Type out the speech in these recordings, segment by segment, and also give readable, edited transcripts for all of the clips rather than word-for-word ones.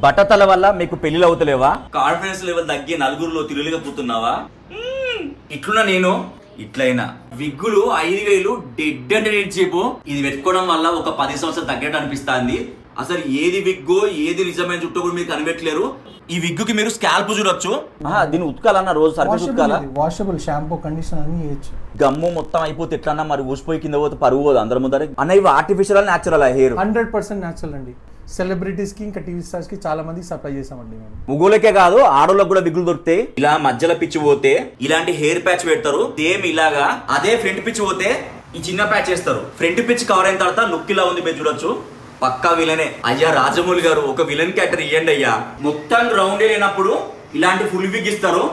బట్టతల వల్ల మీకు పెళ్లిలు అవుతలేవా? కాన్ఫిడెన్స్ లెవెల్ తగ్గి నలుగురిలో తిరుగులేకపోతున్నావా? ఇట్లున్నా నేను ఇట్లయినా విగ్గులు 5,000 డెడ్ అంటే చెప్పు. ఇది పెట్టుకోవడం వల్ల ఒక 10 సంవత్సరాలు తగ్గట్టు అనిపిస్తుంది. అసలు ఏది విగ్గు ఏది నిజమైన చుట్టూ కూడా మీరు కనిపెట్టలేరు. ఈ విగ్గుకి మీరు స్కాల్ప్ చూడొచ్చు. దీన్ని ఉతకాలన్న రోజు సర్ఫేస్ ఉతకాలా? వాషబుల్ షాంపూ కండిషనర్ అన్ని చేయొచ్చు. గమ్ము మొత్తం అయిపోతే ఎట్లన్నా మరి ఊసిపోయి కింద పోతే పరుగు పోదు అందరి ముందర. అన్న ఇవి ఆర్టిఫిషియల్ న్యాచురల్ హెయిర్? 100% న్యాచురల్ అండి. సెలబ్రిటీస్ కి ఇంకా టీవీ స్టార్స్ కి చాలా మంది సప్లై చేసామండి మేము. ముగ్గులకే కాదు ఆడోళ్ళకి కూడా విగ్గులు దొరుకుతాయి. ఇలా మధ్యలో పిచ్చి పోతే ఇలాంటి హెయిర్ ప్యాచ్ పెడతారు. సేమ్ ఇలాగా అదే ఫ్రంట్ పిచ్ పోతే ఈ చిన్న ప్యాచ్ చేస్తారు. ఫ్రంట్ పిచ్ కవర్ అయిన తర్వాత లుక్ ఇలా ఉంది మీరు చూడొచ్చు. పక్కా విలనే. అయ్యా రాజమౌళి గారు ఒక విలన్ క్యారెక్టర్ ఇవ్వండి అయ్యా. మొత్తం రౌండ్ లేనప్పుడు ఇలాంటి ఫుల్ విగ్ ఇస్తారు.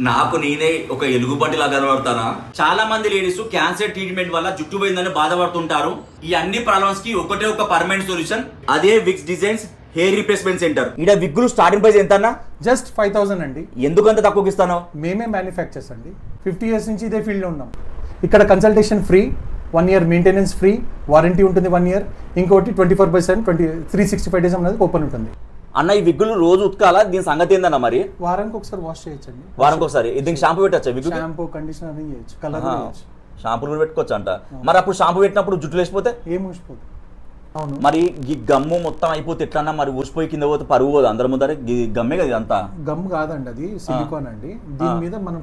నాకు నేనే ఒక ఎలుగుబంటి లాగా కనబడతానా? చాలా మంది లేడీస్ క్యాన్సర్ ట్రీట్మెంట్ వల్ల జుట్టు పోయిందని బాధపడుతుంటారు. ఈ అన్ని ప్రాబ్లమ్స్ కి ఒకటే ఒక పర్మనెంట్ సొల్యూషన్, అదే wigs designs hair replacement centre. ఇక్కడ విగ్గులు స్టార్టింగ్ ప్రైస్ ఎంత అన్న? జస్ట్ 5,000 అండి. ఎందుకంత తక్కువకి ఇస్తాను? మేమే మ్యానుఫ్యాక్చర్స్ అండి. 50 years నుంచి ఇదే ఫీల్డ్ లో ఉన్నాం. ఇక్కడ consultation free, 1 year maintenance free, warranty ఉంటుంది 1 year. ఇంకోటి 24/7 365 days అనేది ఓపెన్ ఉంటుంది. అన్న ఈ విగ్గులు రోజు ఉతకాలా? దీని సంగతి ఏందన్న? మరి వారానికి ఒకసారి వాష్ చేయొచ్చండి. వారానికి ఒకసారి దీనికి షాంపూ పెట్టచ్చా? విగ్గు షాంపూ కండిషనర్ చేయొచ్చు, కలర్ చేయొచ్చు, షాంపూలు కూడా పెట్టుకోవచ్చు అంట. మరి అప్పుడు షాంపూ పెట్టినప్పుడు జుట్టు లేచిపోతే ఏం ఊసిపోదు. అవును. మరి ఈ గమ్ము మొత్తం అయిపోతే ఎట్లన్నా మరి ఊసిపోయి కింద పోతే పరుగు పోదు అందరి ముందర. గమ్మే కదా అంతా? గమ్ కాదండి, అది సిలికాన్ అండి. దీని మీద మనం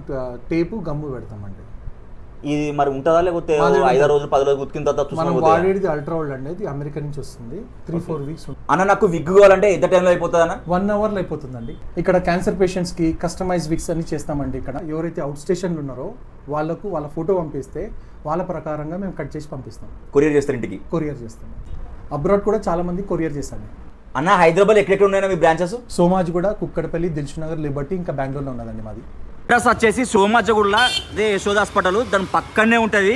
టేపు గమ్ము పెడతామండి. ఇది మరి ఉంటుందా లేకపోతే 5 రోజులు 10 రోజులు ఉతికిన తర్వాత మనం వాడేది అల్ట్రావోల్డ్ అండి. అది అమెరికా నుంచి వస్తుంది. 3-4 weeks. అన్న నాకు విగ్ కావాలంటే ఎంత టైంలో అయిపోతుంది అన్న? 1 hour లో అయిపోతుందండి. ఇక్కడ క్యాన్సర్ పేషెంట్స్ కి కస్టమైజ్ విగ్స్ అన్ని చేస్తామండి. ఇక్కడ ఎవరైతే అవుట్ స్టేషన్లు ఉన్నారో వాళ్ళకు వాళ్ళ ఫోటో పంపిస్తే వాళ్ళ ప్రకారంగా మేము కట్ చేసి పంపిస్తాం. కొరియర్ చేస్తారు ఇంటికి? కొరియర్ చేస్తాం. అబ్రాడ్ కూడా చాలా మంది కొరియర్ చేస్తాను. అన్న హైదరాబాద్ ఎక్కడెక్కడ ఉన్నాయన్నా మీ బ్రాంచెస్? సోమాజిగూడ, కుక్కడపల్లి, దిల్సుఖ్నగర్, లిబర్టీ, ఇంకా బెంగళూరులో ఉన్నదండి మాది. అడ్రస్ వచ్చేసి సోమాజిగూడలో అదే యశోద హాస్పిటల్ దాని పక్కనే ఉంటుంది.